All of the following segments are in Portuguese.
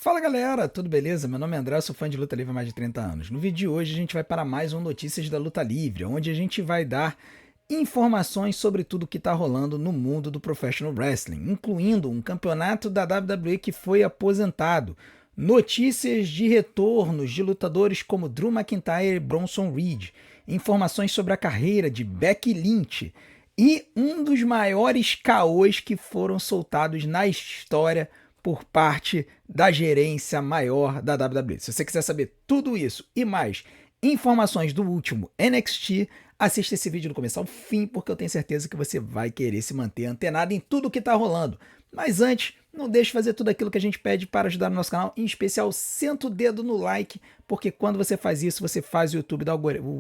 Fala galera, tudo beleza? Meu nome é André, sou fã de luta livre há mais de 30 anos. No vídeo de hoje a gente vai para mais um Notícias da Luta Livre, onde a gente vai dar informações sobre tudo que está rolando no mundo do Professional Wrestling, incluindo um campeonato da WWE que foi aposentado, notícias de retornos de lutadores como Drew McIntyre e Bronson Reed, informações sobre a carreira de Becky Lynch e um dos maiores caôs que foram soltados na história por parte da gerência maior da WWE. Se você quiser saber tudo isso e mais informações do último NXT, assista esse vídeo do começo ao fim, porque eu tenho certeza que você vai querer se manter antenado em tudo que está rolando. Mas antes, não deixe de fazer tudo aquilo que a gente pede para ajudar no nosso canal, em especial senta o dedo no like, porque quando você faz isso, você faz o YouTube,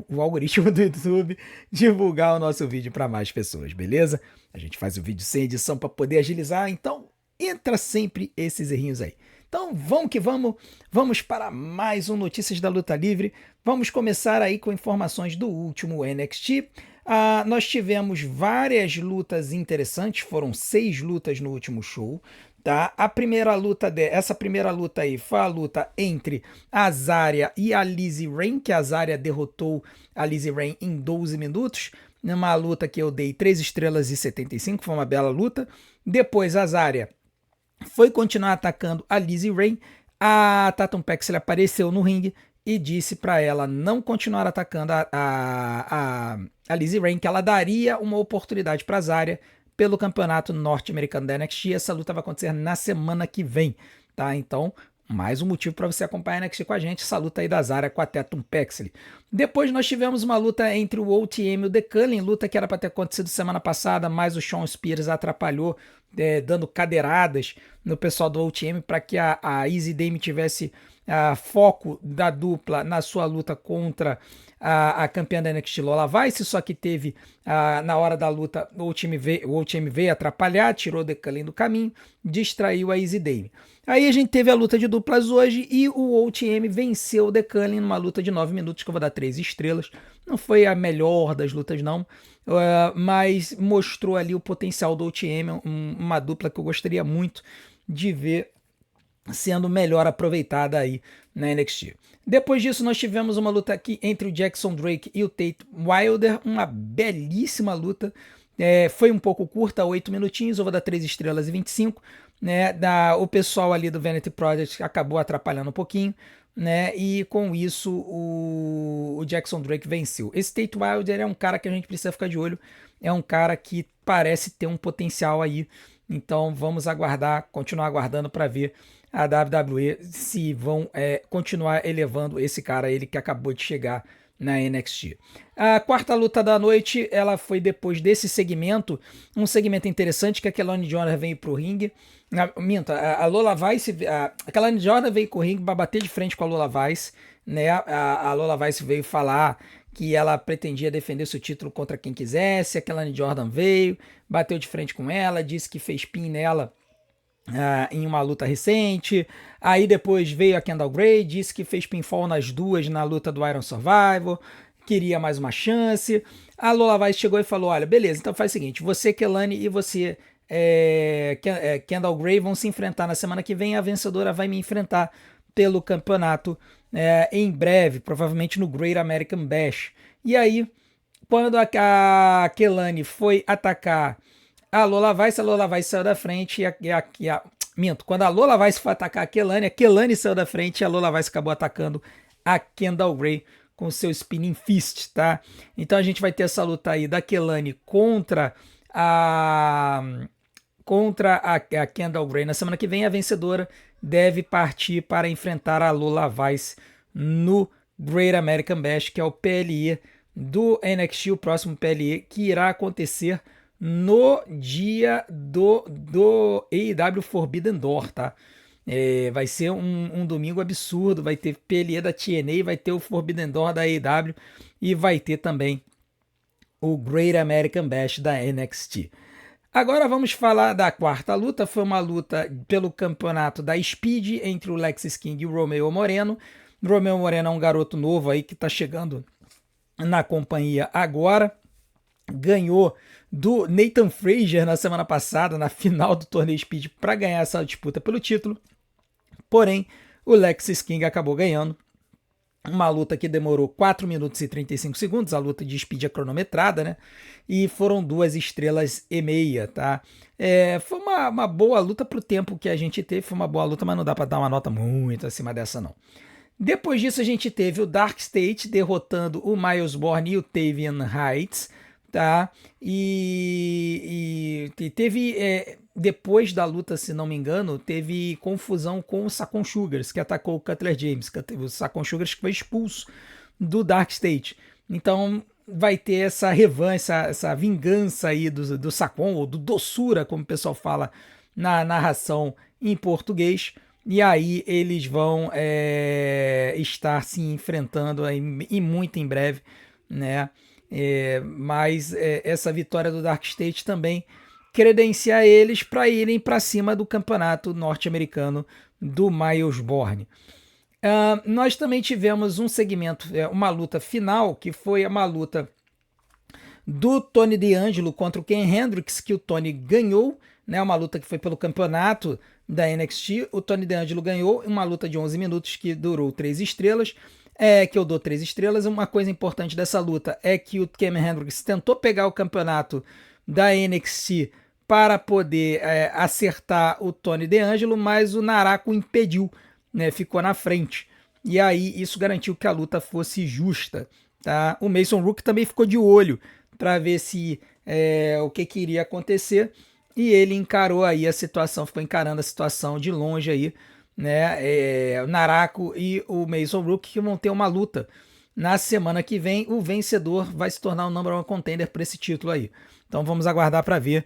o algoritmo do YouTube divulgar o nosso vídeo para mais pessoas, beleza? A gente faz o vídeo sem edição para poder agilizar, então entra sempre esses errinhos aí. Então vamos que vamos, vamos para mais um Notícias da Luta Livre. Vamos começar aí com informações do último NXT. Nós tivemos várias lutas interessantes, foram 6 lutas no último show. Tá? Essa primeira luta aí foi a luta entre a Zarya e a Lizzy Rain, que a Zarya derrotou a Lizzy Rain em 12 minutos. Numa luta que eu dei 3 estrelas e 75, foi uma bela luta. Depois a Zarya foi continuar atacando a Lizzy Rain. A Tatum Paxley apareceu no ringue e disse para ela não continuar atacando a Lizzy Rain, que ela daria uma oportunidade para a Zarya pelo campeonato norte-americano da NXT. Essa luta vai acontecer na semana que vem, tá? Então, mais um motivo para você acompanhar a NXT com a gente, essa luta aí da Zarya com a Tatum Paxley. Depois nós tivemos uma luta entre o OTM e o The Cullen, luta que era para ter acontecido semana passada, mas o Shawn Spears atrapalhou, dando cadeiradas no pessoal do OTM para que a Easy Dame tivesse foco da dupla na sua luta contra a campeã da NXT Lola Vice, só que teve na hora da luta o OTM veio atrapalhar, tirou o The Cullen do caminho, distraiu a Easy Dame. Aí a gente teve a luta de duplas hoje e o OTM venceu o The Cullen numa luta de 9 minutos, que eu vou dar 3 estrelas. Não foi a melhor das lutas não, mas mostrou ali o potencial do OTM, uma dupla que eu gostaria muito de ver sendo melhor aproveitada aí na NXT. Depois disso nós tivemos uma luta aqui entre o Jackson Drake e o Tate Wilder, uma belíssima luta. Foi um pouco curta, 8 minutinhos, eu vou dar 3 estrelas e 25. Né, o pessoal ali do Vanity Project acabou atrapalhando um pouquinho, né, e com isso o Jackson Drake venceu. Esse Tate Wilder é um cara que a gente precisa ficar de olho, é um cara que parece ter um potencial aí, então vamos aguardar, continuar aguardando para ver a WWE se vão continuar elevando esse cara, ele que acabou de chegar na NXT. A quarta luta da noite, ela foi depois desse segmento, um segmento interessante que a Kelani Jordan veio pro ringue. A Lola Vice, a Kelani Jordan veio pro ringue para bater de frente com a Lola Vice, né? A Lola Vice veio falar que ela pretendia defender seu título contra quem quisesse. A Kelani Jordan veio, bateu de frente com ela, disse que fez pin nela em uma luta recente. Aí depois veio a Kendall Gray, disse que fez pinfall nas duas na luta do Iron Survivor, queria mais uma chance. A Lola Vice chegou e falou: olha, beleza, então faz o seguinte, você, Kelani, e você, Kendall Gray, vão se enfrentar na semana que vem, a vencedora vai me enfrentar pelo campeonato em breve, provavelmente no Great American Bash. E aí, quando a Kelani foi atacar a Lola Vice saiu da frente minto, quando a Lola Vice foi atacar a Kelani saiu da frente e a Lola Vice acabou atacando a Kendall Gray com seu Spinning Fist, tá? Então a gente vai ter essa luta aí da Kelani contra a Kendall Gray na semana que vem. A vencedora deve partir para enfrentar a Lola Vice no Great American Bash, que é o PLE do NXT, o próximo PLE que irá acontecer no dia do AEW Forbidden Door, tá? Vai ser um domingo absurdo, vai ter PLE da TNA, vai ter o Forbidden Door da AEW e vai ter também o Great American Bash da NXT. Agora vamos falar da quarta luta, foi uma luta pelo campeonato da Speed entre o Lexis King e o Romeo Moreno. O Romeo Moreno é um garoto novo aí que tá chegando na companhia agora, ganhou do Nathan Frazier na semana passada, na final do torneio Speed, para ganhar essa disputa pelo título. Porém, o Lexis King acabou ganhando. Uma luta que demorou 4 minutos e 35 segundos, a luta de speed cronometrada, né? E foram 2 estrelas e meia, tá? Foi uma boa luta pro tempo que a gente teve, foi uma boa luta, mas não dá para dar uma nota muito acima dessa, não. Depois disso, a gente teve o Dark State derrotando o Miles Bourne e o Tavian Heights, tá? E teve, depois da luta, se não me engano, teve confusão com o Sakon Sugars, que atacou o Cutler James. O Sakon Sugars que foi expulso do Dark State. Então vai ter essa revanche, essa vingança aí do Sakon, ou do Doçura, como o pessoal fala na narração em português. E aí eles vão estar se enfrentando aí, e muito em breve, né? Mas essa vitória do Dark State também credencia eles para irem para cima do campeonato norte-americano do Miles Bourne. Nós também tivemos um segmento, uma luta final, que foi uma luta do Tony D'Angelo contra o Ken Hendricks, que o Tony ganhou, né? Uma luta que foi pelo campeonato da NXT. O Tony D'Angelo ganhou uma luta de 11 minutos que durou 3 estrelas. Que eu dou 3 estrelas. Uma coisa importante dessa luta é que o Ken Hendricks tentou pegar o campeonato da NXT para poder acertar o Tony D'Angelo, mas o Naraku impediu, né? Ficou na frente. E aí isso garantiu que a luta fosse justa, tá? O Mason Rook também ficou de olho para ver se o que iria acontecer, e ele encarou aí a situação, ficou encarando a situação de longe aí, né? O Naraku e o Mason Rook que vão ter uma luta na semana que vem. O vencedor vai se tornar o number one contender para esse título aí. Então vamos aguardar para ver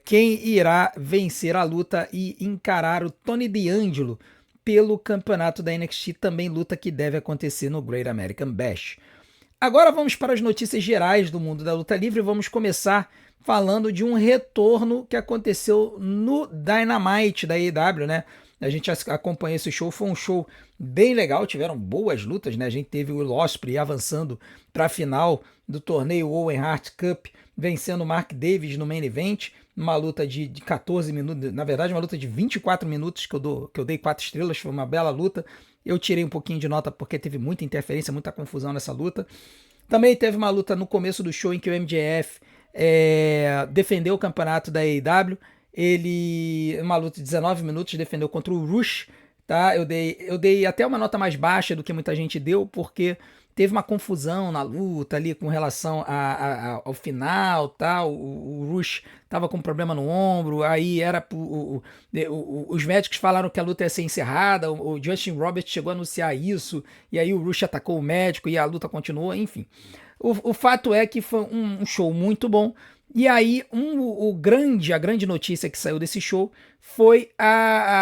quem irá vencer a luta e encarar o Tony D'Angelo pelo campeonato da NXT, também luta que deve acontecer no Great American Bash. Agora vamos para as notícias gerais do mundo da luta livre. Vamos começar falando de um retorno que aconteceu no Dynamite da AEW, né? A gente acompanhou esse show, foi um show bem legal, tiveram boas lutas, né? A gente teve o Will Ospreay avançando para a final do torneio Owen Hart Cup, vencendo o Mark Davis no main event, uma luta de 14 minutos, na verdade uma luta de 24 minutos que eu dei 4 estrelas, foi uma bela luta. Eu tirei um pouquinho de nota porque teve muita interferência, muita confusão nessa luta. Também teve uma luta no começo do show em que o MJF defendeu o campeonato da AEW. Uma luta de 19 minutos, defendeu contra o Rush, tá? Eu dei até uma nota mais baixa do que muita gente deu, porque teve uma confusão na luta ali com relação ao final, tá? O Rush tava com um problema no ombro, aí era os médicos falaram que a luta ia ser encerrada, o Justin Roberts chegou a anunciar isso, e aí o Rush atacou o médico e a luta continuou, enfim. O fato é que foi um show muito bom. E aí, a grande notícia que saiu desse show foi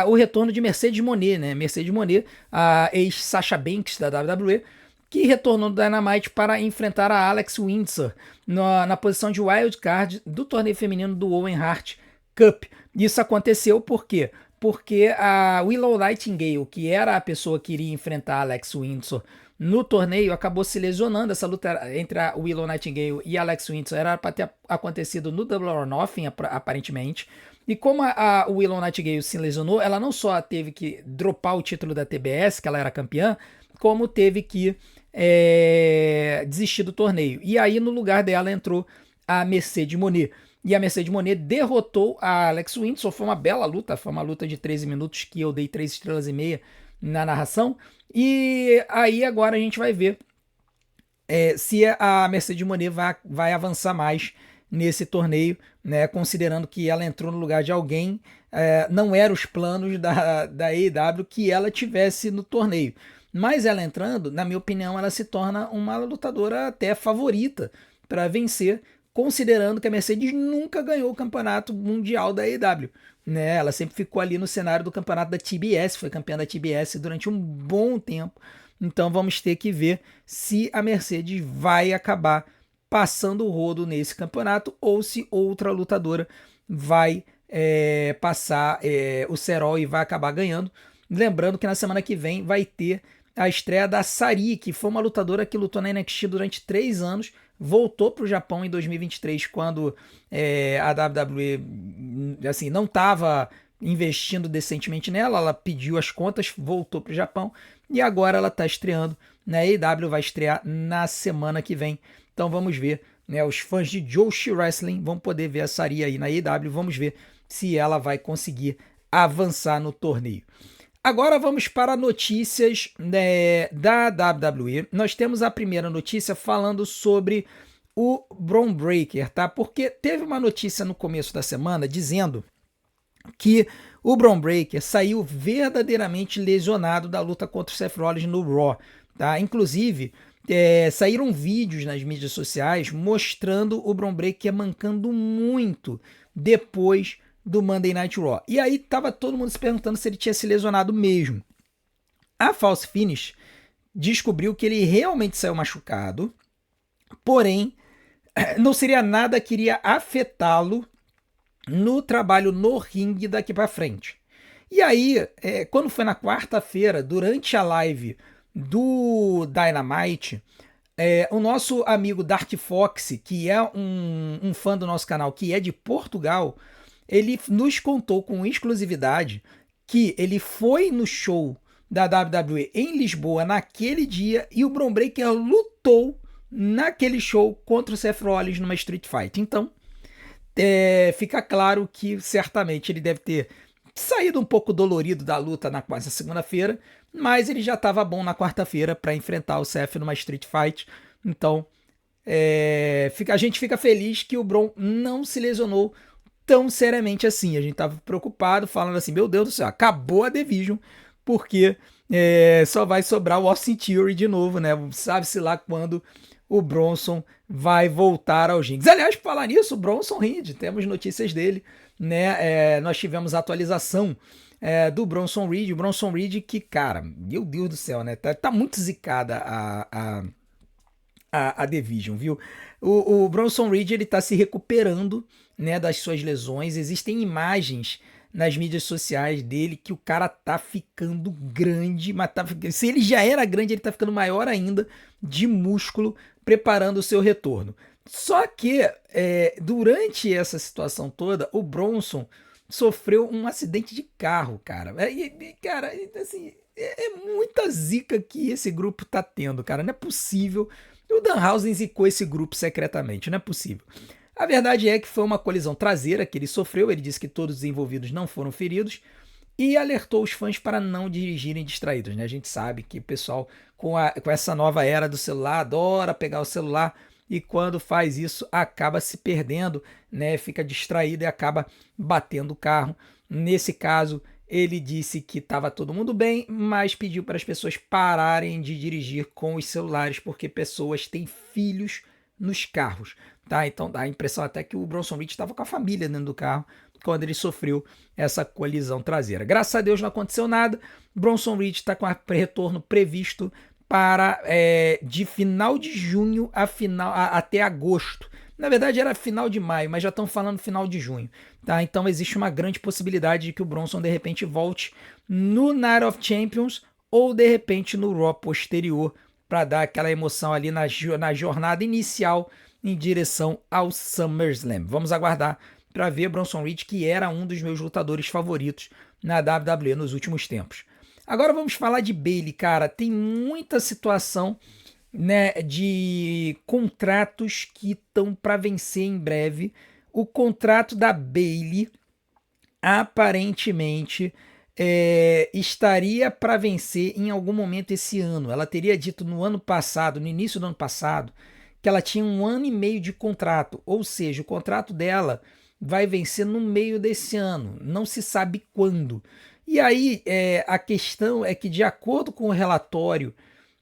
o retorno de Mercedes Moné, né? Mercedes Moné, a ex-Sasha Banks da WWE, que retornou do Dynamite para enfrentar a Alex Windsor na posição de wildcard do torneio feminino do Owen Hart Cup. Isso aconteceu por quê? Porque a Willow Nightingale, que era a pessoa que iria enfrentar a Alex Windsor no torneio, acabou se lesionando. Essa luta entre a Willow Nightingale e a Alex Windsor era para ter acontecido no Double or Nothing, aparentemente. E como a Willow Nightingale se lesionou, ela não só teve que dropar o título da TBS, que ela era campeã, como teve que desistir do torneio. E aí no lugar dela entrou a Mercedes Moné. E a Mercedes Moné derrotou a Alex Windsor. Foi uma bela luta, foi uma luta de 13 minutos que eu dei 3 estrelas e meia na narração. E aí agora a gente vai ver se a Mercedes Moné vai avançar mais nesse torneio, né? Considerando que ela entrou no lugar de alguém, não eram os planos da AEW que ela tivesse no torneio. Mas ela entrando, na minha opinião, ela se torna uma lutadora até favorita para vencer, considerando que a Mercedes nunca ganhou o campeonato mundial da AEW. Né? Ela sempre ficou ali no cenário do campeonato da TBS, foi campeã da TBS durante um bom tempo. Então vamos ter que ver se a Mercedes vai acabar passando o rodo nesse campeonato ou se outra lutadora vai passar o cerol e vai acabar ganhando. Lembrando que na semana que vem vai ter a estreia da Sari, que foi uma lutadora que lutou na NXT durante 3 anos, voltou para o Japão em 2023, quando a WWE assim, não estava investindo decentemente nela, ela pediu as contas, voltou para o Japão e agora ela está estreando na AEW, vai estrear na semana que vem. Então vamos ver, né, os fãs de Joshi Wrestling vão poder ver a Saria aí na AEW, vamos ver se ela vai conseguir avançar no torneio. Agora vamos para notícias, né, da WWE. Nós temos a primeira notícia falando sobre o Bron Breakker, tá? Porque teve uma notícia no começo da semana dizendo que o Bron Breakker saiu verdadeiramente lesionado da luta contra o Seth Rollins no Raw, tá? Inclusive, saíram vídeos nas mídias sociais mostrando o Bron Breakker mancando muito depois do Monday Night Raw. E aí tava todo mundo se perguntando se ele tinha se lesionado mesmo. A False Finish descobriu que ele realmente saiu machucado, porém não seria nada que iria afetá-lo no trabalho no ringue daqui para frente. E aí, quando foi na quarta-feira, durante a live do Dynamite, o nosso amigo Dark Fox, que é um fã do nosso canal, que é de Portugal, ele nos contou com exclusividade que ele foi no show da WWE em Lisboa naquele dia e o Bron Breakker lutou naquele show contra o Seth Rollins numa Street Fight. Então, fica claro que certamente ele deve ter saído um pouco dolorido da luta nessa segunda-feira, mas ele já estava bom na quarta-feira para enfrentar o Seth numa Street Fight. Então, a gente fica feliz que o Bron não se lesionou tão seriamente assim. A gente tava preocupado, falando assim, meu Deus do céu, acabou a Division, porque só vai sobrar o Austin Theory de novo, né? Sabe-se lá quando o Bronson vai voltar aos rings. Aliás, por falar nisso, o Bronson Reed, temos notícias dele, né? Nós tivemos a atualização do Bronson Reed. O Bronson Reed que, cara, meu Deus do céu, né? Tá muito zicada a Division, viu? O Bronson Reed, ele tá se recuperando, né, das suas lesões. Existem imagens nas mídias sociais dele que o cara tá ficando grande, mas se ele já era grande, ele tá ficando maior ainda, de músculo, preparando o seu retorno. Só que durante essa situação toda, o Bronson sofreu um acidente de carro, cara. Cara, assim, é muita zica que esse grupo tá tendo, cara. Não é possível. O Danhausen zicou esse grupo secretamente, não é possível. A verdade é que foi uma colisão traseira que ele sofreu. Ele disse que todos os envolvidos não foram feridos e alertou os fãs para não dirigirem distraídos, né? A gente sabe que o pessoal com essa nova era do celular adora pegar o celular e quando faz isso acaba se perdendo, né? Fica distraído e acaba batendo o carro. Nesse caso, ele disse que estava todo mundo bem, mas pediu para as pessoas pararem de dirigir com os celulares porque pessoas têm filhos nos carros, tá? Então dá a impressão até que o Bronson Reed estava com a família dentro do carro quando ele sofreu essa colisão traseira. Graças a Deus não aconteceu nada. Bronson Reed está com retorno previsto para de final de junho até agosto. Na verdade era final de maio, mas já estão falando final de junho, tá? Então existe uma grande possibilidade de que o Bronson de repente volte no Night of Champions ou de repente no Raw posterior para dar aquela emoção ali na jornada inicial em direção ao SummerSlam. Vamos aguardar para ver Bronson Reed, que era um dos meus lutadores favoritos na WWE nos últimos tempos. Agora vamos falar de Bayley, cara. Tem muita situação, né, de contratos que estão para vencer em breve. O contrato da Bayley aparentemente estaria para vencer em algum momento esse ano. Ela teria dito no ano passado, no início do ano passado, que ela tinha 1 ano e meio de contrato, ou seja, o contrato dela vai vencer no meio desse ano, não se sabe quando. E aí a questão é que, de acordo com o relatório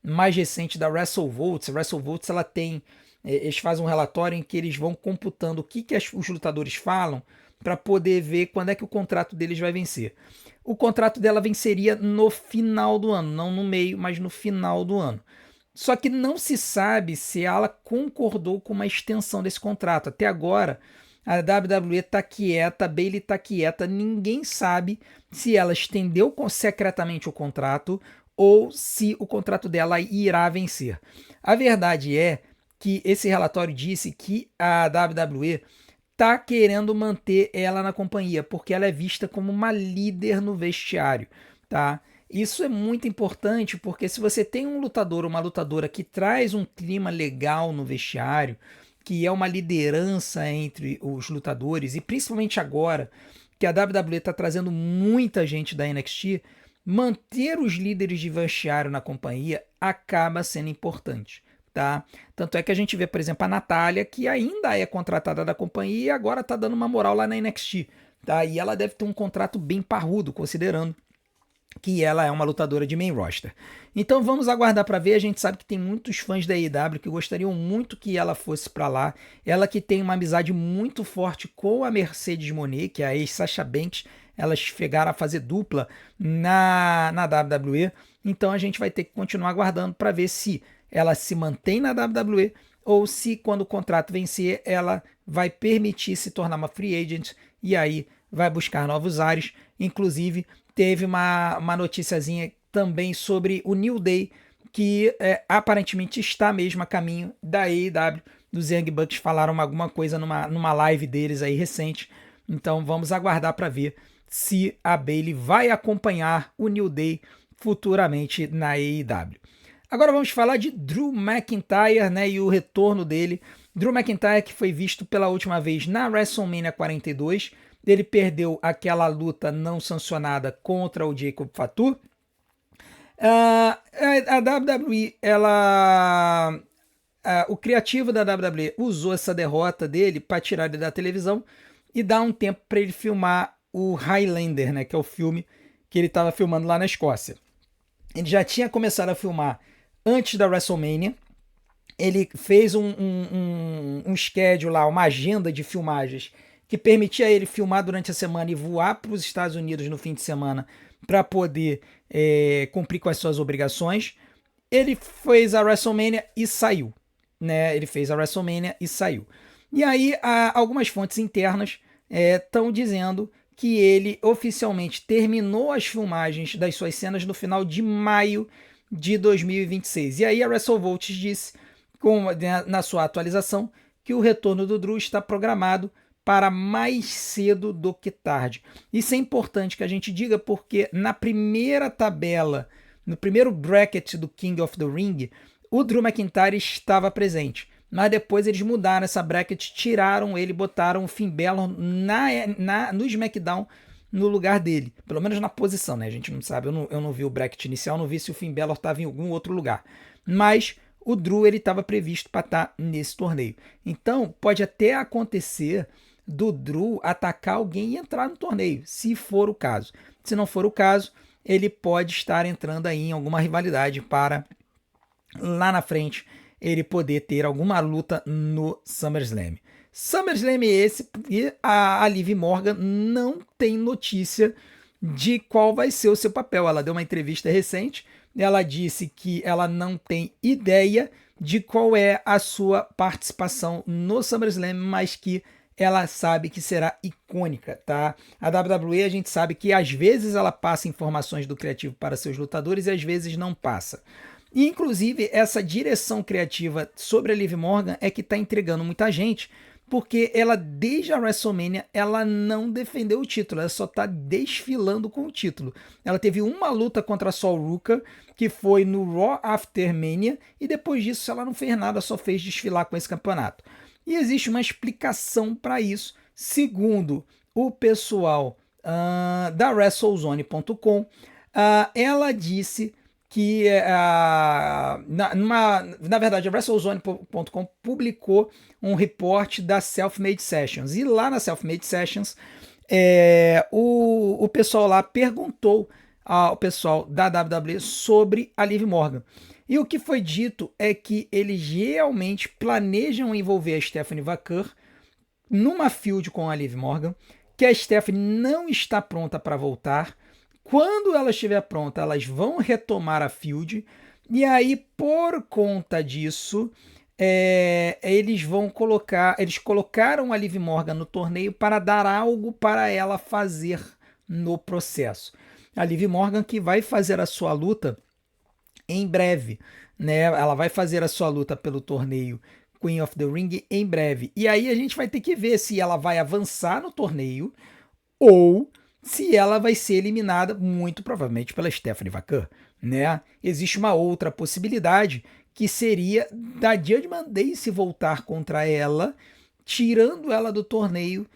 mais recente da WrestleVotes, a WrestleVotes ela tem, eles fazem um relatório em que eles vão computando o que os lutadores falam para poder ver quando é que o contrato deles vai vencer. O contrato dela venceria no final do ano, não no meio, mas no final do ano. Só que não se sabe se ela concordou com uma extensão desse contrato. Até agora, a WWE está quieta, a Bayley está quieta, ninguém sabe se ela estendeu secretamente o contrato ou se o contrato dela irá vencer. A verdade é que esse relatório disse que a WWE tá querendo manter ela na companhia, porque ela é vista como uma líder no vestiário, tá? Isso é muito importante, porque se você tem um lutador ou uma lutadora que traz um clima legal no vestiário, que é uma liderança entre os lutadores, e principalmente agora que a WWE está trazendo muita gente da NXT, manter os líderes de vestiário na companhia acaba sendo importante. Tá? Tanto é que a gente vê, por exemplo, a Natália, que ainda é contratada da companhia e agora tá dando uma moral lá na NXT. Tá? E ela deve ter um contrato bem parrudo, considerando que ela é uma lutadora de main roster. Então vamos aguardar para ver. A gente sabe que tem muitos fãs da AEW que gostariam muito que ela fosse para lá. Ela que tem uma amizade muito forte com a Mercedes Moné, que é a ex-Sasha Banks. Elas chegaram a fazer dupla na WWE. Então a gente vai ter que continuar aguardando para ver se ela se mantém na WWE ou se quando o contrato vencer ela vai permitir se tornar uma free agent e aí vai buscar novos ares. Inclusive teve uma noticiazinha também sobre o New Day, que aparentemente está mesmo a caminho da AEW. Dos Young Bucks falaram alguma coisa numa live deles aí recente. Então vamos aguardar para ver se a Bayley vai acompanhar o New Day futuramente na AEW. Agora vamos falar de Drew McIntyre, né, e o retorno dele. Drew McIntyre, que foi visto pela última vez na WrestleMania 42, ele perdeu aquela luta não sancionada contra o Jacob Fatu. A WWE, o criativo da WWE usou essa derrota dele para tirar ele da televisão e dar um tempo para ele filmar o Highlander, né, que é o filme que ele estava filmando lá na Escócia. Ele já tinha começado a filmar antes da WrestleMania. Ele fez um schedule lá, uma agenda de filmagens que permitia ele filmar durante a semana e voar para os Estados Unidos no fim de semana para poder cumprir com as suas obrigações. Ele fez a WrestleMania e saiu. Né? Ele fez a WrestleMania e saiu. E aí, algumas fontes internas estão dizendo que ele oficialmente terminou as filmagens das suas cenas no final de maio de 2026. E aí a WrestleVolt disse, na sua atualização, que o retorno do Drew está programado para mais cedo do que tarde. Isso é importante que a gente diga, porque na primeira tabela, no primeiro bracket do King of the Ring, o Drew McIntyre estava presente. Mas depois eles mudaram essa bracket, tiraram ele, botaram o Finn Balor no SmackDown no lugar dele. Pelo menos na posição, né? A gente não sabe, eu não vi o bracket inicial, não vi se o Finn Balor estava em algum outro lugar. Mas o Drew estava previsto para estar nesse torneio. Então pode até acontecer do Drew atacar alguém e entrar no torneio, se for o caso. Se não for o caso, ele pode estar entrando aí em alguma rivalidade para lá na frente ele poder ter alguma luta no SummerSlam. SummerSlam é esse e a Liv Morgan não tem notícia de qual vai ser o seu papel. Ela deu uma entrevista recente, ela disse que ela não tem ideia de qual é a sua participação no SummerSlam, mas que ela sabe que será icônica, tá? A WWE, a gente sabe que às vezes ela passa informações do criativo para seus lutadores e às vezes não passa. E, inclusive, essa direção criativa sobre a Liv Morgan é que está entregando muita gente, porque ela, desde a WrestleMania, ela não defendeu o título, ela só está desfilando com o título. Ela teve uma luta contra a Sol Ruka, que foi no Raw After Mania, e depois disso ela não fez nada, só fez desfilar com esse campeonato. E existe uma explicação para isso, segundo o pessoal da WrestleZone.com. Ela disse que, na verdade, a WrestleZone.com publicou um report da Self-Made Sessions. E lá na Self-Made Sessions, o pessoal lá perguntou ao pessoal da WWE sobre a Liv Morgan. E o que foi dito é que eles realmente planejam envolver a Stephanie Vaquer numa feud com a Liv Morgan, que a Stephanie não está pronta para voltar. Quando ela estiver pronta, elas vão retomar a feud. E aí, por conta disso, eles colocaram a Liv Morgan no torneio para dar algo para ela fazer no processo. A Liv Morgan que vai fazer a sua luta em breve, né? Ela vai fazer a sua luta pelo torneio Queen of the Ring em breve. E aí a gente vai ter que ver se ela vai avançar no torneio ou se ela vai ser eliminada, muito provavelmente pela Stephanie Vacan, né? Existe uma outra possibilidade que seria da Judgment Day se voltar contra ela, tirando ela do torneio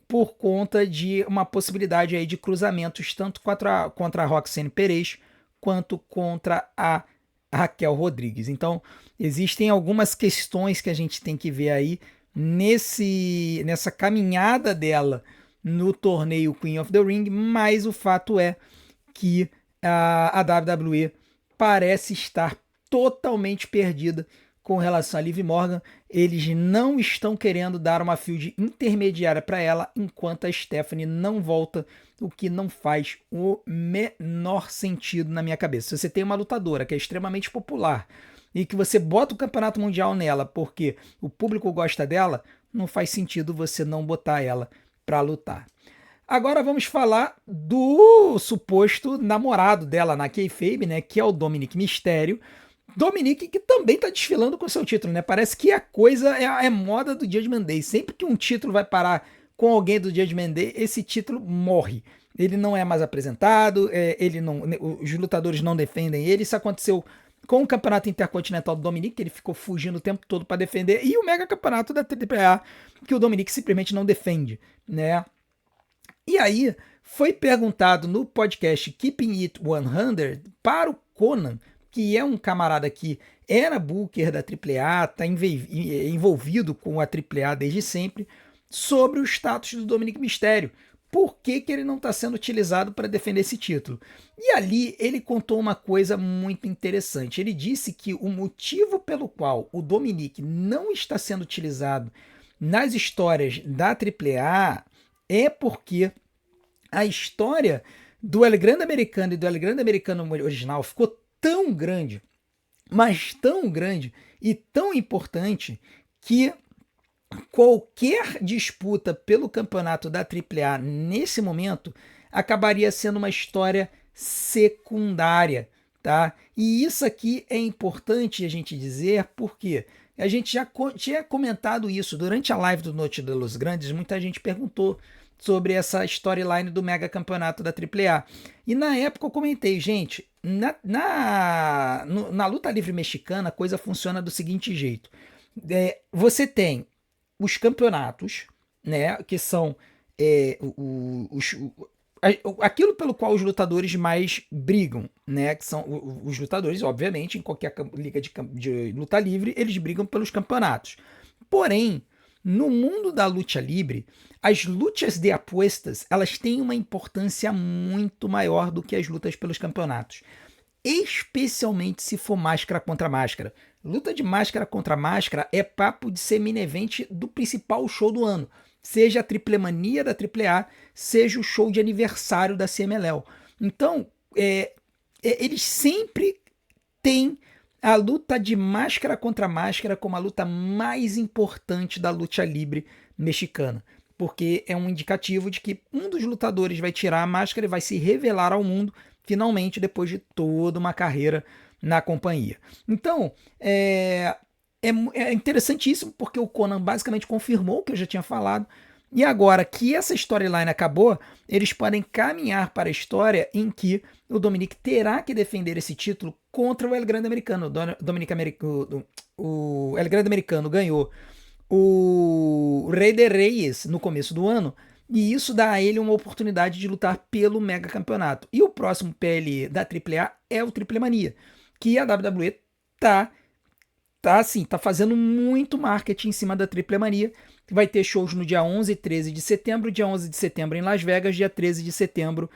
por conta de uma possibilidade aí de cruzamentos tanto contra a Roxane Perez quanto contra a Raquel Rodrigues. Então, existem algumas questões que a gente tem que ver aí nessa caminhada dela no torneio Queen of the Ring, mas o fato é que a WWE parece estar totalmente perdida com relação a Liv Morgan. Eles não estão querendo dar uma field intermediária para ela enquanto a Stephanie não volta, o que não faz o menor sentido na minha cabeça. Se você tem uma lutadora que é extremamente popular e que você bota o campeonato mundial nela porque o público gosta dela, não faz sentido você não botar ela para lutar. Agora vamos falar do suposto namorado dela na kayfabe, né, que é o Dominic Mysterio. Dominic que também tá desfilando com seu título, né? Parece que a coisa é moda do Judgment Day. Sempre que um título vai parar com alguém do Judgment Day, esse título morre. Ele não é mais apresentado, os lutadores não defendem ele. Isso aconteceu com o campeonato intercontinental do Dominic, que ele ficou fugindo o tempo todo para defender, e o mega campeonato da AAA, que o Dominic simplesmente não defende, né? E aí foi perguntado no podcast Keeping It 100 para o Conan, que é um camarada que era booker da AAA, está envolvido com a AAA desde sempre, sobre o status do Dominic Mysterio. Por que ele não está sendo utilizado para defender esse título? E ali ele contou uma coisa muito interessante. Ele disse que o motivo pelo qual o Dominic não está sendo utilizado nas histórias da AAA é porque a história do El Grande Americano e do El Grande Americano original ficou tão grande, mas tão grande e tão importante que qualquer disputa pelo campeonato da AAA nesse momento acabaria sendo uma história secundária, tá? E isso aqui é importante a gente dizer porque a gente já tinha comentado isso durante a live do Noite de los Grandes, muita gente perguntou sobre essa storyline do mega campeonato da AAA. E na época eu comentei, gente, na luta livre mexicana a coisa funciona do seguinte jeito. Você tem os campeonatos, né, que são aquilo pelo qual os lutadores mais brigam, né, que são os lutadores, obviamente, em qualquer liga de luta livre, eles brigam pelos campeonatos. Porém, no mundo da luta livre, as lutas de apostas, elas têm uma importância muito maior do que as lutas pelos campeonatos. Especialmente se for máscara contra máscara. Luta de máscara contra máscara é papo de ser main event do principal show do ano. Seja a Triple Mania da AAA, seja o show de aniversário da CMLL. Então, eles sempre têm a luta de máscara contra máscara como a luta mais importante da luta livre mexicana. Porque é um indicativo de que um dos lutadores vai tirar a máscara e vai se revelar ao mundo, finalmente, depois de toda uma carreira na companhia. Então, é interessantíssimo, porque o Conan basicamente confirmou o que eu já tinha falado, e agora que essa storyline acabou, eles podem caminhar para a história em que o Dominic terá que defender esse título contra o El Grande Americano. O El Grande Americano ganhou o Rey de Reyes no começo do ano, e isso dá a ele uma oportunidade de lutar pelo mega campeonato. E o próximo PLE da AAA é o Triple Mania, que a WWE tá fazendo muito marketing em cima da Triple Mania. Vai ter shows no dia 11 e 13 de setembro, dia 11 de setembro em Las Vegas, dia 13 de setembro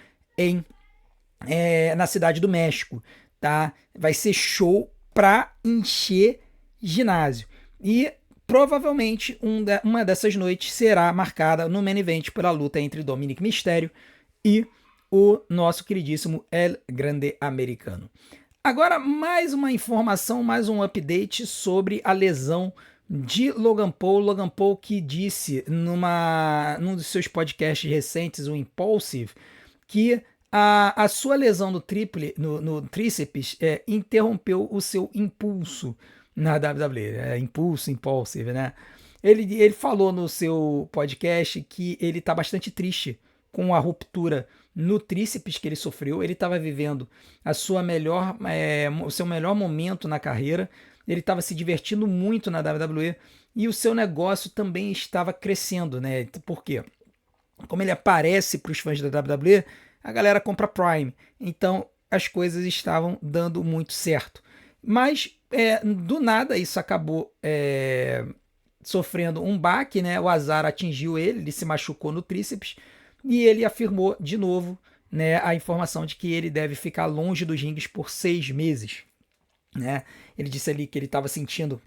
na Cidade do México, tá? Vai ser show pra encher ginásio. E provavelmente uma dessas noites será marcada no main event pela luta entre Dominic Mysterio e o nosso queridíssimo El Grande Americano. Agora, mais uma informação, mais um update sobre a lesão de Logan Paul. Logan Paul que disse num dos seus podcasts recentes, o Impulsive, que a sua lesão no tríceps interrompeu o seu impulso, na WWE, Impulsive, né? Ele falou no seu podcast que ele tá bastante triste com a ruptura no tríceps que ele sofreu. Ele estava vivendo o seu melhor momento na carreira. Ele estava se divertindo muito na WWE e o seu negócio também estava crescendo, né? Por quê? Como ele aparece para os fãs da WWE, a galera compra Prime. Então as coisas estavam dando muito certo. Mas do nada isso acabou sofrendo um baque, né? O azar atingiu ele se machucou no tríceps e ele afirmou de novo, né, a informação de que ele deve ficar longe dos ringues por 6 meses. Né? Ele disse ali que ele estava sentindo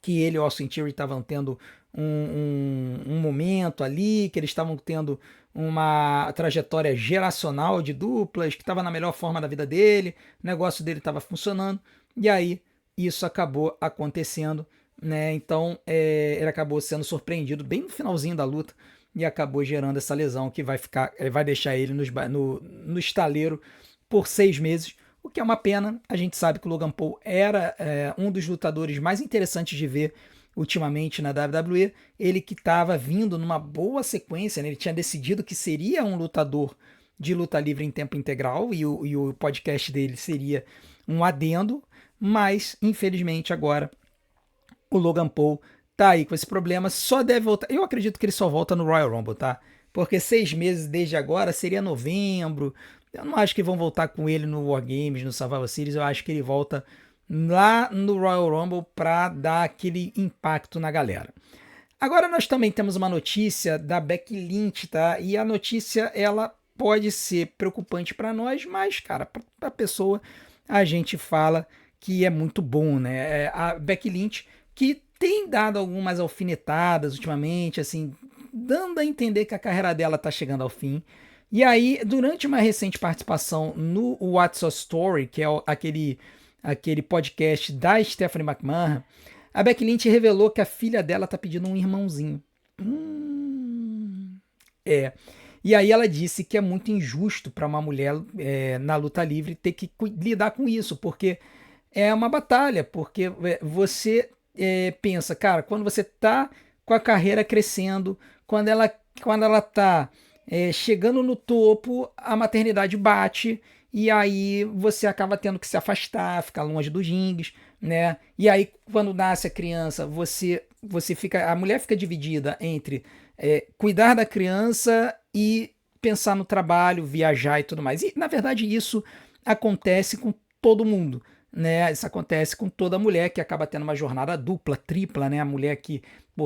que ele e o Austin Theory estavam tendo um momento ali, que eles estavam tendo uma trajetória geracional de duplas, que estava na melhor forma da vida dele, o negócio dele estava funcionando, e aí isso acabou acontecendo, né? Então ele acabou sendo surpreendido bem no finalzinho da luta e acabou gerando essa lesão que vai deixar ele no estaleiro por 6 meses. O que é uma pena. A gente sabe que o Logan Paul era um dos lutadores mais interessantes de ver ultimamente na WWE. Ele que estava vindo numa boa sequência, né? Ele tinha decidido que seria um lutador de luta livre em tempo integral e o podcast dele seria um adendo, mas infelizmente agora o Logan Paul tá aí com esse problema, só deve voltar. Eu acredito que ele só volta no Royal Rumble, tá? Porque 6 meses desde agora seria novembro. Eu não acho que vão voltar com ele no War Games, no Survivor Series. Eu acho que ele volta lá no Royal Rumble para dar aquele impacto na galera. Agora nós também temos uma notícia da Becky Lynch, tá? E a notícia ela pode ser preocupante para nós, mas cara, para a pessoa a gente fala que é muito bom, né? A Becky Lynch que tem dado algumas alfinetadas ultimamente, assim, dando a entender que a carreira dela tá chegando ao fim. E aí, durante uma recente participação no What's Your Story, que é aquele podcast da Stephanie McMahon, a Becky Lynch revelou que a filha dela tá pedindo um irmãozinho. É. E aí ela disse que é muito injusto para uma mulher na luta livre ter que lidar com isso, porque é uma batalha, porque você pensa, cara, quando você tá com a carreira crescendo, quando ela tá chegando no topo, a maternidade bate e aí você acaba tendo que se afastar, ficar longe dos rings, né? E aí quando nasce a criança, a mulher fica dividida entre cuidar da criança e pensar no trabalho, viajar e tudo mais. E na verdade isso acontece com todo mundo, né? Isso acontece com toda mulher que acaba tendo uma jornada dupla, tripla, né? A mulher que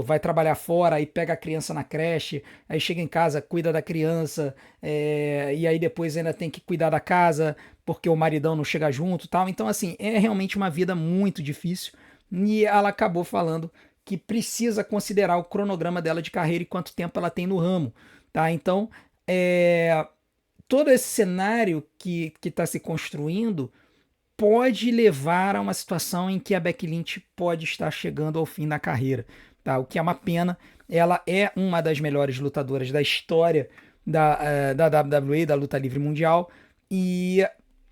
vai trabalhar fora e pega a criança na creche, aí chega em casa, cuida da criança, e aí depois ainda tem que cuidar da casa porque o maridão não chega junto, tal. Então assim, é realmente uma vida muito difícil e ela acabou falando que precisa considerar o cronograma dela de carreira e quanto tempo ela tem no ramo, tá? Então, todo esse cenário que está se construindo pode levar a uma situação em que a Becky Lynch pode estar chegando ao fim da carreira, tá? O que é uma pena. Ela é uma das melhores lutadoras da história da WWE, da luta livre mundial, e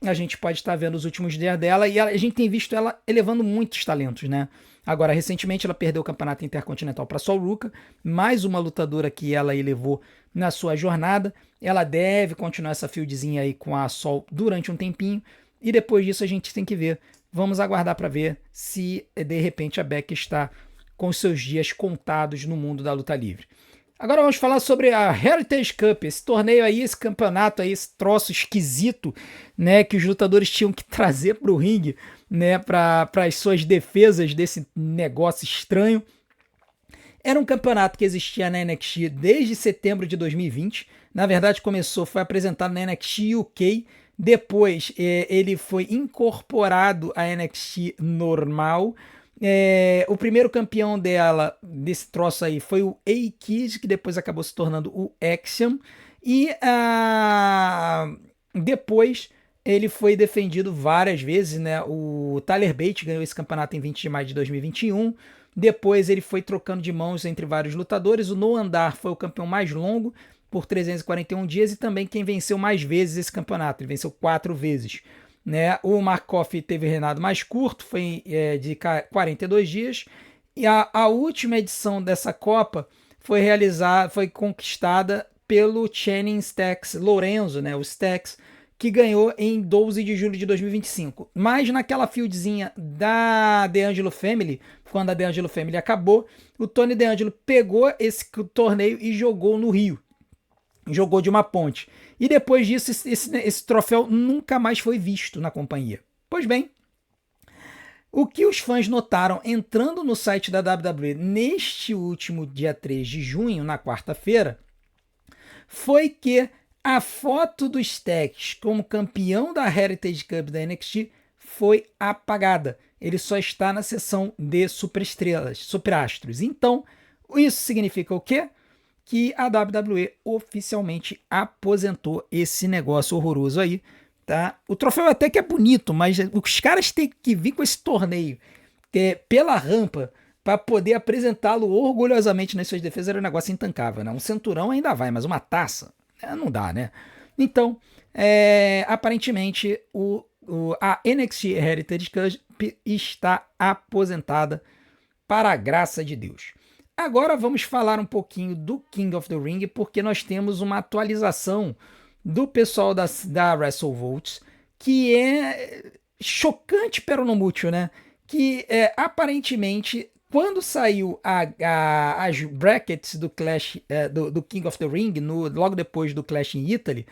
a gente pode estar vendo os últimos dias dela e a gente tem visto ela elevando muitos talentos, né? Agora, recentemente ela perdeu o campeonato intercontinental para Sol Ruka, mais uma lutadora que ela elevou na sua jornada. Ela deve continuar essa fieldzinha aí com a Sol durante um tempinho. E depois disso a gente tem que ver. Vamos aguardar para ver se de repente a Becky está com seus dias contados no mundo da luta livre. Agora vamos falar sobre a Heritage Cup, esse torneio aí, esse campeonato aí, esse troço esquisito, né, que os lutadores tinham que trazer para o ringue, né, para as suas defesas desse negócio estranho. Era um campeonato que existia na NXT desde setembro de 2020. Na verdade, foi apresentado na NXT UK. Depois, ele foi incorporado à NXT normal. O primeiro campeão desse troço aí, foi o A-Kid, que depois acabou se tornando o Axiom. E depois ele foi defendido várias vezes, né? O Tyler Bate ganhou esse campeonato em 20 de maio de 2021. Depois ele foi trocando de mãos entre vários lutadores. O Noam Dar foi o campeão mais longo, por 341 dias, e também quem venceu mais vezes esse campeonato. Ele venceu 4 vezes. né? O Mark Coffey teve reinado mais curto, foi de 42 dias, e a última edição dessa Copa foi conquistada pelo Channing Stacks Lorenzo, né? O Stacks, que ganhou em 12 de julho de 2025. Mas naquela fieldzinha da DeAngelo Family, quando a DeAngelo Family acabou, o Tony DeAngelo pegou esse torneio e jogou no Rio. Jogou de uma ponte. E depois disso, esse troféu nunca mais foi visto na companhia. Pois bem, o que os fãs notaram entrando no site da WWE neste último dia 3 de junho, na quarta-feira, foi que a foto do Stacks como campeão da Heritage Cup da NXT foi apagada. Ele só está na seção de superestrelas, superastros. Então, isso significa o quê? Que a WWE oficialmente aposentou esse negócio horroroso aí, tá? O troféu até que é bonito, mas os caras têm que vir com esse torneio pela rampa para poder apresentá-lo orgulhosamente nas suas defesas. Era um negócio intancável, né? Um cinturão ainda vai, mas uma taça não dá, né? Então, aparentemente, a NXT Heritage Cup está aposentada, para a graça de Deus. Agora vamos falar um pouquinho do King of the Ring, porque nós temos uma atualização do pessoal da WrestleVotes, que é chocante, pero não mútil, né? Que aparentemente, quando saiu as brackets do Clash, do King of the Ring, logo depois do Clash em Italy,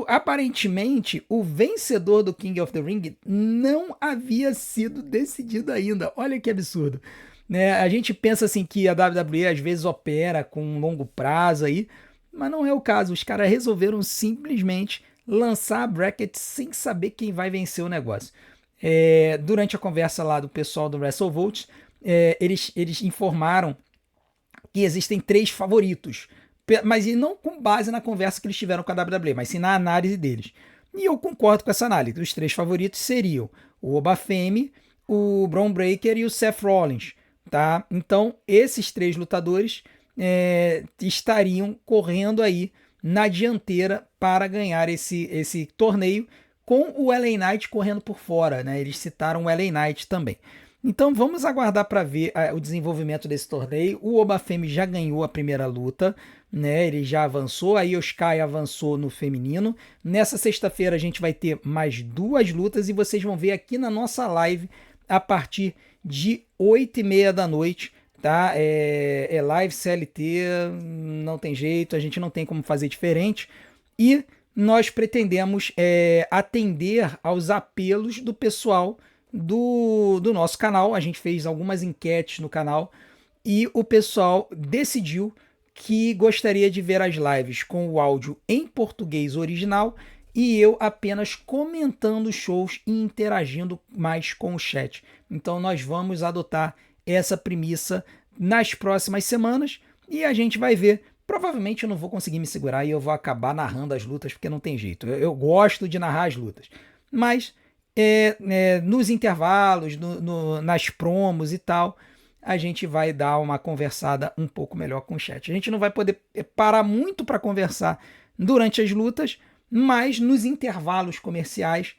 aparentemente o vencedor do King of the Ring não havia sido decidido ainda. Olha que absurdo, né? A gente pensa assim que a WWE às vezes opera com um longo prazo aí, mas não é o caso. Os caras resolveram simplesmente lançar a bracket sem saber quem vai vencer o negócio. Durante a conversa lá do pessoal do WrestleVotes, eles informaram que existem 3 favoritos, mas não com base na conversa que eles tiveram com a WWE, mas sim na análise deles. E eu concordo com essa análise. Os 3 favoritos seriam o Obafemi, o Bron Breakker e o Seth Rollins, tá? Então, esses 3 lutadores estariam correndo aí na dianteira para ganhar esse torneio, com o LA Knight correndo por fora, né? Eles citaram o LA Knight também. Então vamos aguardar para ver o desenvolvimento desse torneio. O Obafemi já ganhou a primeira luta, né? Ele já avançou, a Io Sky avançou no feminino. Nessa sexta-feira a gente vai ter mais 2 lutas e vocês vão ver aqui na nossa live a partir de 8h30 da noite, tá? É live CLT, não tem jeito, a gente não tem como fazer diferente. E nós pretendemos atender aos apelos do pessoal do nosso canal. A gente fez algumas enquetes no canal e o pessoal decidiu que gostaria de ver as lives com o áudio em português original e eu apenas comentando shows e interagindo mais com o chat. Então nós vamos adotar essa premissa nas próximas semanas e a gente vai ver. Provavelmente eu não vou conseguir me segurar e eu vou acabar narrando as lutas, porque não tem jeito. Eu gosto de narrar as lutas. Mas nos intervalos, nas promos e tal, a gente vai dar uma conversada um pouco melhor com o chat. A gente não vai poder parar muito para conversar durante as lutas, mas nos intervalos comerciais,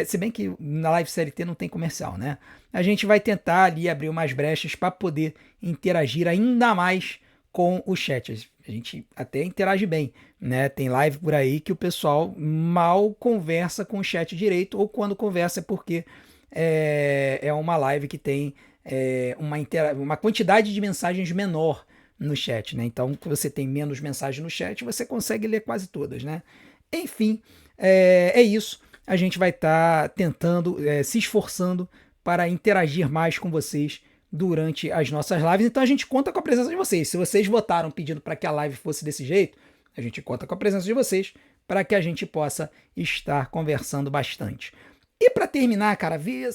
se bem que na live CLT não tem comercial, né? A gente vai tentar ali abrir umas brechas para poder interagir ainda mais com o chat. A gente até interage bem, né? Tem live por aí que o pessoal mal conversa com o chat direito, ou quando conversa é porque é uma live que tem uma quantidade de mensagens menor no chat, né? Então, quando você tem menos mensagens no chat, você consegue ler quase todas, né? Enfim, é isso. A gente vai estar tentando, se esforçando para interagir mais com vocês durante as nossas lives. Então a gente conta com a presença de vocês. Se vocês votaram pedindo para que a live fosse desse jeito, a gente conta com a presença de vocês para que a gente possa estar conversando bastante. E para terminar, cara, ver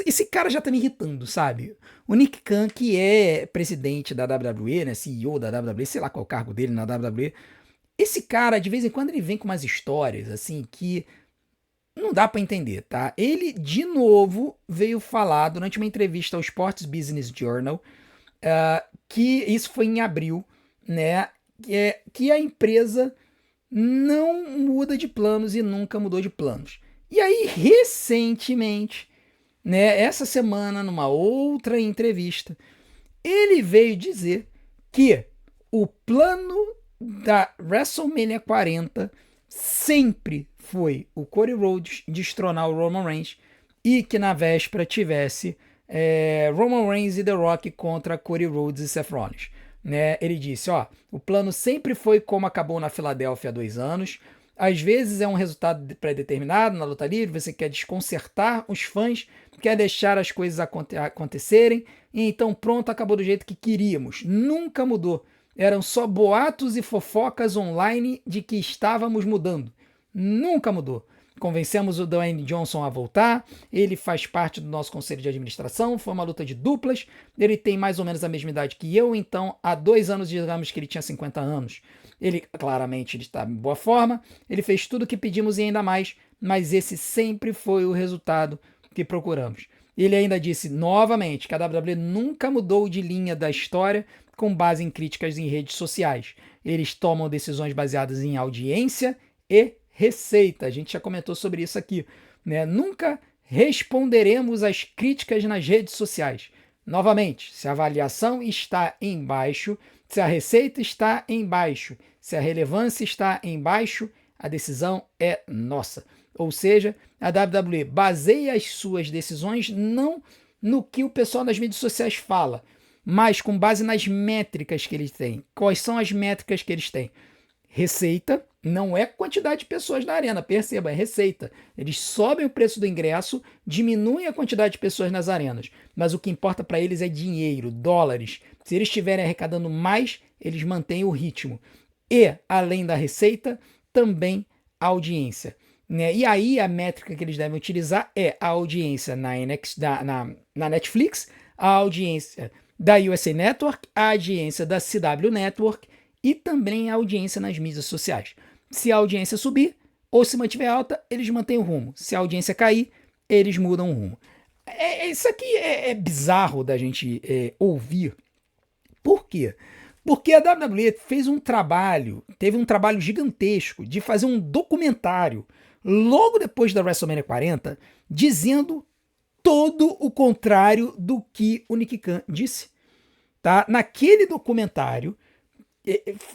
esse cara já tá me irritando, sabe? O Nick Khan, que é presidente da WWE, né, CEO da WWE, sei lá qual é o cargo dele na WWE, esse cara, de vez em quando, ele vem com umas histórias, assim, que não dá para entender, tá? Ele, de novo, veio falar durante uma entrevista ao Sports Business Journal, que isso foi em abril, né? Que a empresa não muda de planos e nunca mudou de planos. E aí, recentemente, né, essa semana, numa outra entrevista, ele veio dizer que o plano da WrestleMania 40 sempre foi o Cody Rhodes destronar o Roman Reigns e que na véspera tivesse Roman Reigns e The Rock contra Cody Rhodes e Seth Rollins. Né? Ele disse, ó, o plano sempre foi como acabou na Filadélfia há 2 anos. Às vezes é um resultado pré-determinado na luta livre, você quer desconcertar os fãs, quer deixar as coisas acontecerem, e então pronto, acabou do jeito que queríamos. Nunca mudou. Eram só boatos e fofocas online de que estávamos mudando. Nunca mudou. Convencemos o Dwayne Johnson a voltar, ele faz parte do nosso conselho de administração, foi uma luta de duplas, ele tem mais ou menos a mesma idade que eu, então há 2 anos digamos que ele tinha 50 anos. Ele claramente está em boa forma, ele fez tudo o que pedimos e ainda mais, mas esse sempre foi o resultado que procuramos. Ele ainda disse novamente que a WWE nunca mudou de linha da história com base em críticas em redes sociais. Eles tomam decisões baseadas em audiência e receita. A gente já comentou sobre isso aqui. Né? Nunca responderemos às críticas nas redes sociais. Novamente, se a avaliação está em baixo, se a receita está em baixo, se a relevância está em baixo, a decisão é nossa. Ou seja, a WWE baseia as suas decisões não no que o pessoal nas mídias sociais fala, mas com base nas métricas que eles têm. Quais são as métricas que eles têm? Receita não é quantidade de pessoas na arena, perceba, é receita. Eles sobem o preço do ingresso, diminuem a quantidade de pessoas nas arenas, mas o que importa para eles é dinheiro, dólares. Se eles estiverem arrecadando mais, eles mantêm o ritmo. E, além da receita, também a audiência. Né? E aí a métrica que eles devem utilizar é a audiência na Netflix, a audiência da USA Network, a audiência da CW Network e também a audiência nas mídias sociais. Se a audiência subir ou se mantiver alta, eles mantêm o rumo. Se a audiência cair, eles mudam o rumo. Isso aqui é bizarro da gente ouvir. Por quê? Porque a WWE teve um trabalho gigantesco de fazer um documentário logo depois da WrestleMania 40, dizendo todo o contrário do que o Nick Khan disse. Tá? Naquele documentário,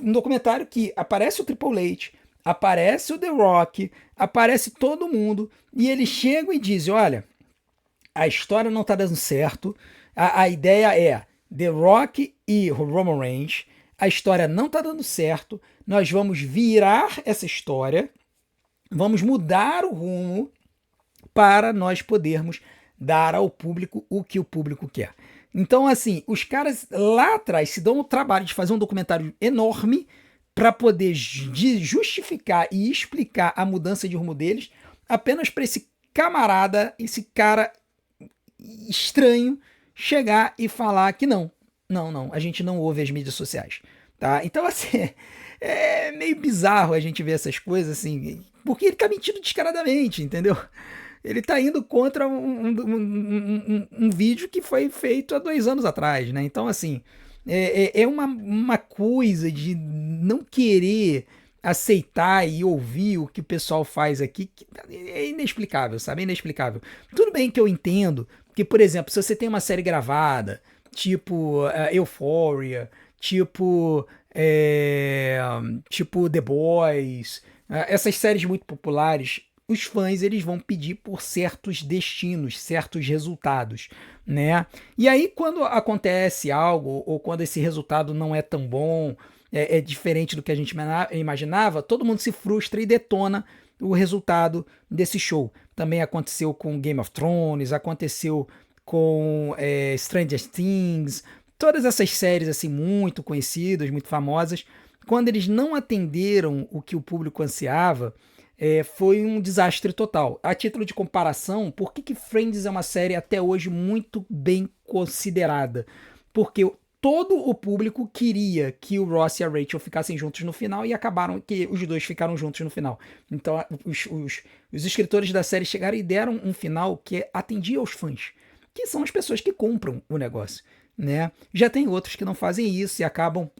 um documentário que aparece o Triple H, aparece o The Rock, aparece todo mundo, e eles chegam e dizem, olha, a história não tá dando certo, a ideia é The Rock e Roman Reigns, a história não tá dando certo, nós vamos virar essa história, vamos mudar o rumo para nós podermos dar ao público o que o público quer. Então, assim, os caras lá atrás se dão o trabalho de fazer um documentário enorme para poder justificar e explicar a mudança de rumo deles, apenas para esse camarada, esse cara estranho, chegar e falar que não, a gente não ouve as mídias sociais. Tá? Então, assim, é meio bizarro a gente ver essas coisas, assim, porque ele tá mentindo descaradamente, entendeu? Ele tá indo contra um vídeo que foi feito há 2 anos atrás, né? Então, assim, é uma coisa de não querer aceitar e ouvir o que o pessoal faz aqui, que é inexplicável, sabe? É inexplicável. Tudo bem que eu entendo que, por exemplo, se você tem uma série gravada, tipo Euphoria, tipo The Boys, essas séries muito populares, os fãs eles vão pedir por certos destinos, certos resultados, né? E aí quando acontece algo ou quando esse resultado não é tão bom, é diferente do que a gente imaginava, todo mundo se frustra e detona o resultado desse show. Também aconteceu com Game of Thrones, aconteceu com Stranger Things, todas essas séries assim muito conhecidas, muito famosas, quando eles não atenderam o que o público ansiava, foi um desastre total. A título de comparação, por que Friends é uma série até hoje muito bem considerada? Porque todo o público queria que o Ross e a Rachel ficassem juntos no final e acabaram que os dois ficaram juntos no final. Então os escritores da série chegaram e deram um final que atendia aos fãs, que são as pessoas que compram o negócio, né? Já tem outros que não fazem isso e acabam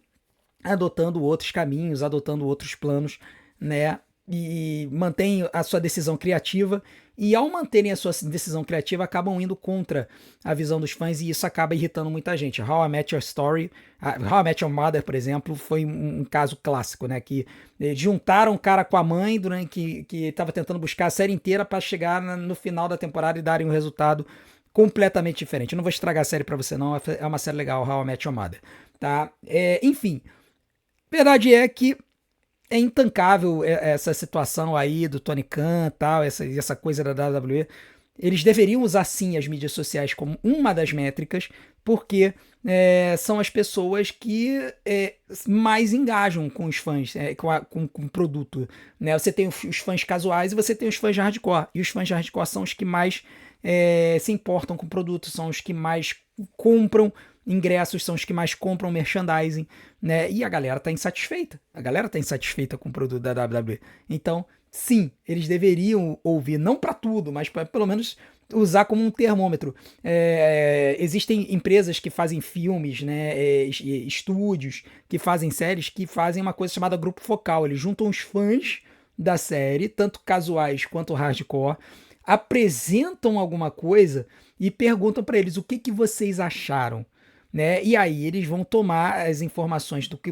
adotando outros caminhos, adotando outros planos né? E mantém a sua decisão criativa, e ao manterem a sua decisão criativa, acabam indo contra a visão dos fãs, e isso acaba irritando muita gente. How I Met Your Story, How I Met Your Mother, por exemplo, foi um caso clássico, né? Que juntaram o cara com a mãe durante que estava tentando buscar a série inteira para chegar no final da temporada e darem um resultado completamente diferente. Eu não vou estragar a série para você, não. É uma série legal, How I Met Your Mother. Tá? Enfim, verdade é que é intancável essa situação aí do Tony Khan, tal, essa coisa da WWE. Eles deveriam usar sim as mídias sociais como uma das métricas, porque são as pessoas que mais engajam com os fãs, com o produto. Né? Você tem os fãs casuais e você tem os fãs de hardcore. E os fãs de hardcore são os que mais se importam com o produto, são os que mais compram ingressos, são os que mais compram merchandising, né? E a galera tá insatisfeita. A galera tá insatisfeita com o produto da WWE. Então, sim, eles deveriam ouvir, não para tudo, mas para pelo menos usar como um termômetro. Existem empresas que fazem filmes, né? Estúdios que fazem séries, que fazem uma coisa chamada grupo focal. Eles juntam os fãs da série, tanto casuais quanto hardcore, apresentam alguma coisa e perguntam para eles o que vocês acharam. Né? E aí eles vão tomar as informações do que,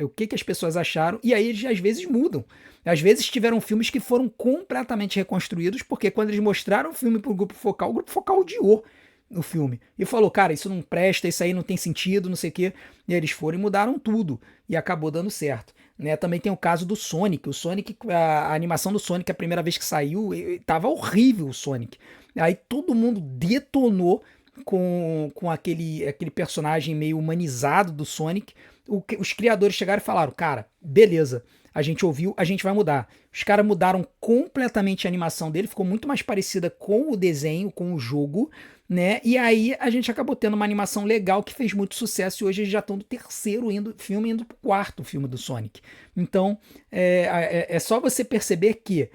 o que as pessoas acharam, e aí eles às vezes mudam. Às vezes tiveram filmes que foram completamente reconstruídos, porque quando eles mostraram o filme pro grupo focal, o grupo focal odiou o filme. E falou, cara, isso não presta, isso aí não tem sentido, não sei o quê. E eles foram e mudaram tudo. E acabou dando certo. Né? Também tem o caso do Sonic. O Sonic, a animação do Sonic, a primeira vez que saiu, tava horrível o Sonic. Aí todo mundo detonou com aquele personagem meio humanizado do Sonic. Os criadores chegaram e falaram, cara, beleza, a gente ouviu, a gente vai mudar. Os caras mudaram completamente a animação dele, ficou muito mais parecida com o desenho, com o jogo, né? E aí a gente acabou tendo uma animação legal que fez muito sucesso, e hoje eles já estão do terceiro filme, indo pro quarto filme do Sonic. Então, é só você perceber que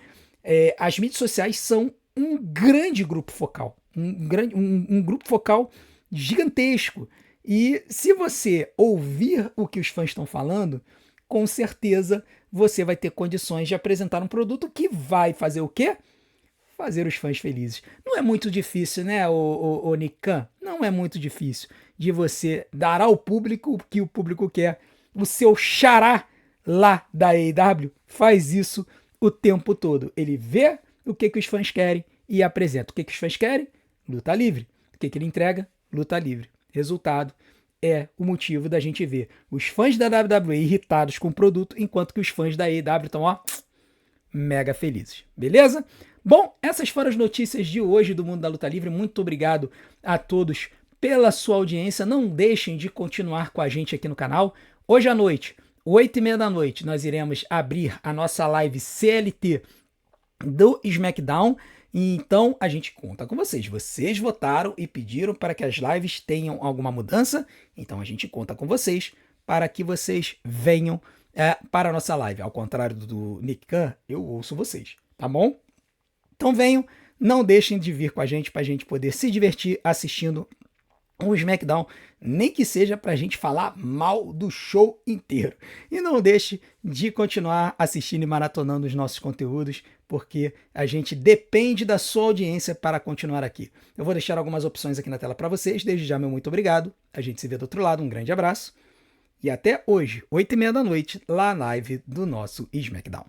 as mídias sociais são um grande grupo focal. Um grupo focal gigantesco. E se você ouvir o que os fãs estão falando, com certeza você vai ter condições de apresentar um produto que vai fazer o quê? Fazer os fãs felizes. Não é muito difícil, né, o Nick Khan? Não é muito difícil de você dar ao público o que o público quer. O seu xará lá da AEW faz isso o tempo todo. Ele vê o que os fãs querem e apresenta. O que os fãs querem? Luta livre. O que ele entrega? Luta livre. Resultado é o motivo da gente ver os fãs da WWE irritados com o produto, enquanto que os fãs da AEW estão, ó, mega felizes. Beleza? Bom, essas foram as notícias de hoje do Mundo da Luta Livre. Muito obrigado a todos pela sua audiência. Não deixem de continuar com a gente aqui no canal. Hoje à noite, 8h30 da noite, nós iremos abrir a nossa live CLT do SmackDown. Então a gente conta com vocês. Vocês votaram e pediram para que as lives tenham alguma mudança. Então a gente conta com vocês para que vocês venham para a nossa live. Ao contrário do Nick Khan, eu ouço vocês, tá bom? Então venham, não deixem de vir com a gente para a gente poder se divertir assistindo um SmackDown, nem que seja para a gente falar mal do show inteiro. E não deixe de continuar assistindo e maratonando os nossos conteúdos, porque a gente depende da sua audiência para continuar aqui. Eu vou deixar algumas opções aqui na tela para vocês. Desde já, meu muito obrigado. A gente se vê do outro lado. Um grande abraço. E até hoje, 8h30 da noite, lá na live do nosso SmackDown.